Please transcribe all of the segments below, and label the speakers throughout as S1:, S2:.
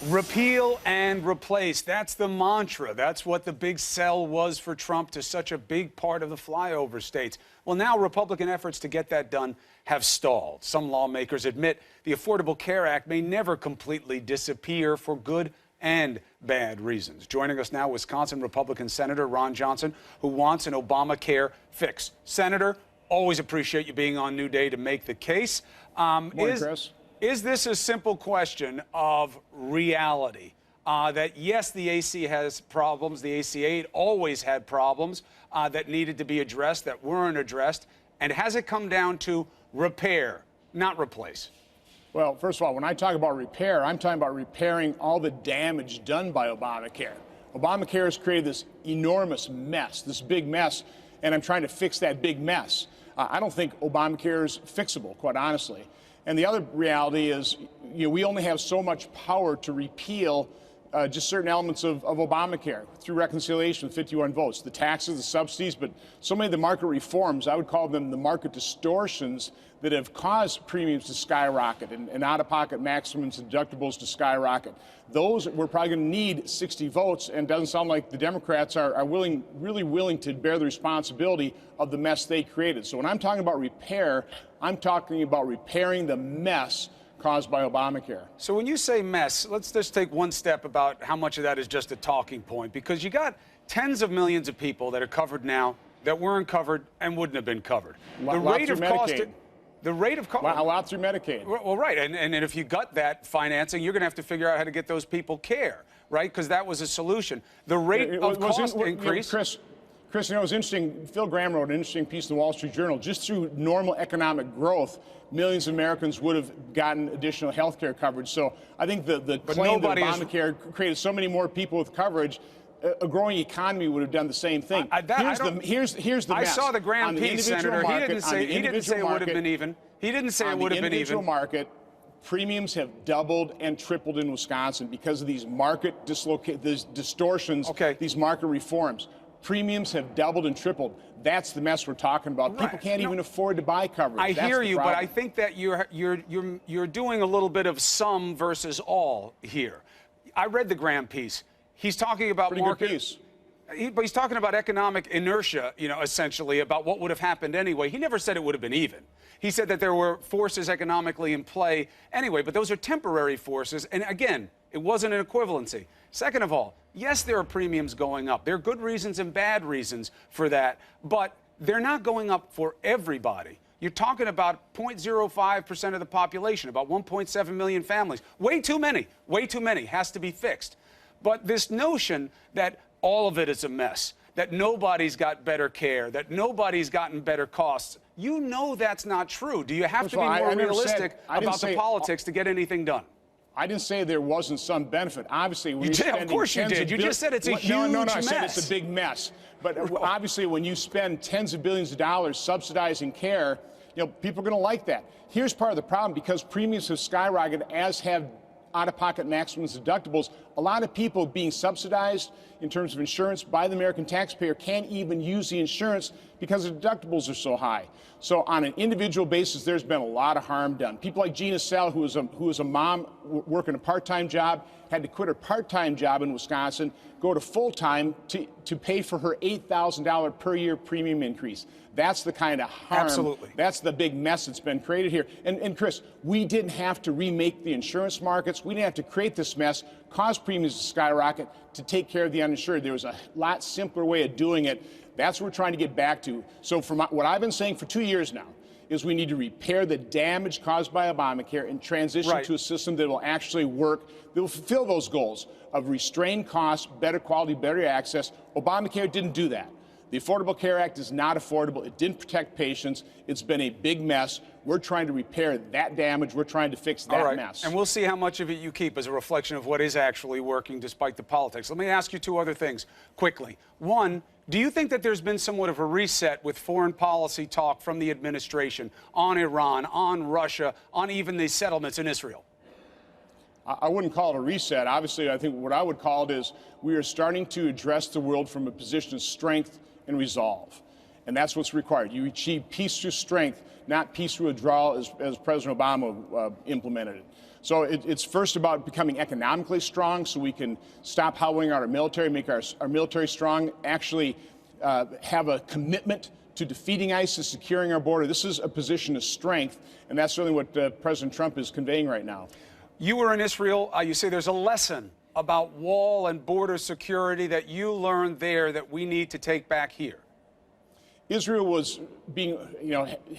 S1: Repeal and replace. That's the mantra. That's what the big sell was for Trump to such a big part of the flyover states. Well, now Republican efforts to get that done have stalled. Some lawmakers admit the Affordable Care Act may never completely disappear for good and bad reasons. Joining us now, Wisconsin Republican Senator Ron Johnson, who wants an Obamacare fix. Senator, always appreciate you being on New Day to make the case.
S2: Morning, Chris.
S1: Is this a simple question of reality? That yes, the AC has problems. The AC-8 always had problems that needed to be addressed, that weren't addressed. And has it come down to repair, not replace?
S2: Well, first of all, when I talk about repair, I'm talking about repairing all the damage done by Obamacare. Obamacare has created this enormous mess, this big mess, and I'm trying to fix that big mess. I don't think Obamacare is fixable, quite honestly. And the other reality is, we only have so much power to repeal just certain elements of Obamacare through reconciliation with 51 votes. The taxes, the subsidies, but so many of the market reforms, I would call them the market distortions that have caused premiums to skyrocket and out-of-pocket maximums and deductibles to skyrocket. Those, we're probably going to need 60 votes, and it doesn't sound like the Democrats are really willing to bear the responsibility of the mess they created. So when I'm talking about repair, I'm talking about repairing the mess caused by Obamacare.
S1: So when you say mess, let's just take one step about how much of that is just a talking point, because you got tens of millions of people that are covered now that weren't covered and wouldn't have been covered.
S2: The rate of cost.
S1: The rate of cost.
S2: A lot through Medicaid.
S1: Well, right. And if you got that financing, you're going to have to figure out how to get those people care, right? Because that was a solution. The rate of cost increase.
S2: Chris, it was interesting. Phil Gramm wrote an interesting piece in the Wall Street Journal. Just through normal economic growth, millions of Americans would have gotten additional health care coverage. So I think the claim that Obamacare created so many more people with coverage, a growing economy would have done the same thing. Here's the mess.
S1: I saw the Graham piece, Senator. He didn't say it would have been even. He didn't say it would have been even.
S2: On the individual market, premiums have doubled and tripled in Wisconsin because of these market these distortions, these market reforms. Premiums have doubled and tripled. That's the mess we're talking about. Right. People can't even afford to buy coverage.
S1: I hear you, but I think that you're doing a little bit of some versus all here. I read the Graham piece. He's talking about
S2: good piece.
S1: But he's talking about economic inertia, essentially about what would have happened anyway. He never said it would have been even. He said that there were forces economically in play anyway, but those are temporary forces. And again, it wasn't an equivalency. Second of all, yes, there are premiums going up. There are good reasons and bad reasons for that, but they're not going up for everybody. You're talking about 0.05% of the population, about 1.7 million families. Way too many, has to be fixed. But this notion that all of it is a mess, that nobody's got better care, that nobody's gotten better costs, that's not true. Do you have to be more realistic about the politics to get anything done?
S2: I didn't say there wasn't some benefit. Obviously, when
S1: of course you did. You just said it's a huge mess.
S2: I said it's a big mess. But obviously, when you spend tens of billions of dollars subsidizing care, people are going to like that. Here's part of the problem. Because premiums have skyrocketed, as have out-of-pocket maximums deductibles, a lot of people being subsidized in terms of insurance by the American taxpayer can't even use the insurance because the deductibles are so high. So on an individual basis, there's been a lot of harm done. People like Gina Sell, who was a mom working a part-time job, had to quit her part-time job in Wisconsin, go to full-time to pay for her $8,000 per year premium increase. That's the kind of harm.
S1: Absolutely.
S2: That's the big mess that's been created here. And Chris, we didn't have to remake the insurance markets. We didn't have to create this mess, cause premiums to skyrocket to take care of the uninsured. There was a lot simpler way of doing it. That's what we're trying to get back to. So from what I've been saying for 2 years now is we need to repair the damage caused by Obamacare and transition to a system that will actually work, that will fulfill those goals of restrained costs, better quality, better access. Obamacare didn't do that. The Affordable Care Act is not affordable. It didn't protect patients. It's been a big mess. We're trying to repair that damage. We're trying to fix that mess.
S1: And we'll see how much of it you keep as a reflection of what is actually working despite the politics. Let me ask you two other things quickly. One, do you think that there's been somewhat of a reset with foreign policy talk from the administration on Iran, on Russia, on even the settlements in Israel?
S2: I wouldn't call it a reset. Obviously, I think what I would call it is we are starting to address the world from a position of strength and resolve. And that's what's required. You achieve peace through strength, not peace through withdrawal as President Obama implemented it. So it's first about becoming economically strong so we can stop hollowing out our military, make our military strong, actually have a commitment to defeating ISIS, securing our border. This is a position of strength, and that's certainly what President Trump is conveying right now.
S1: You were in Israel. You say there's a lesson about wall and border security that you learned there that we need to take back here.
S2: Israel was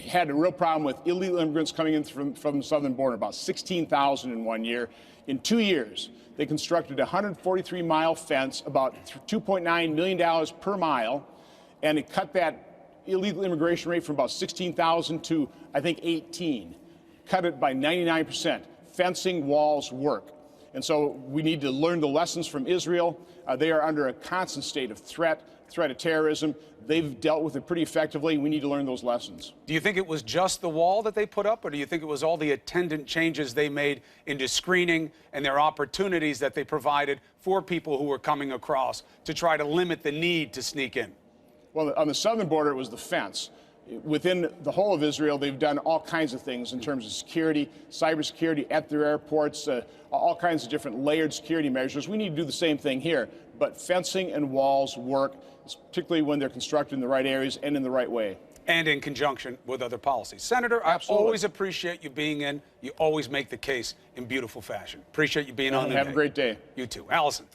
S2: had a real problem with illegal immigrants coming in from the southern border, about 16,000 in 1 year. In 2 years, they constructed a 143-mile fence, about $2.9 million per mile, and it cut that illegal immigration rate from about 16,000 to, I think, 18. Cut it by 99%. Fencing walls work. And so we need to learn the lessons from Israel. They are under a constant state of threat of terrorism. They've dealt with it pretty effectively. We need to learn those lessons.
S1: Do you think it was just the wall that they put up, or do you think it was all the attendant changes they made into screening and their opportunities that they provided for people who were coming across to try to limit the need to sneak in?
S2: Well, on the southern border, it was the fence. Within the whole of Israel, they've done all kinds of things in terms of security, cybersecurity at their airports, all kinds of different layered security measures. We need to do the same thing here, but fencing and walls work, particularly when they're constructed in the right areas and in the right way.
S1: And in conjunction with other policies. Senator,
S2: Absolutely.
S1: I always appreciate you being in. You always make the case in beautiful fashion. Appreciate you being on the
S2: Have a great day.
S1: You too. Allison.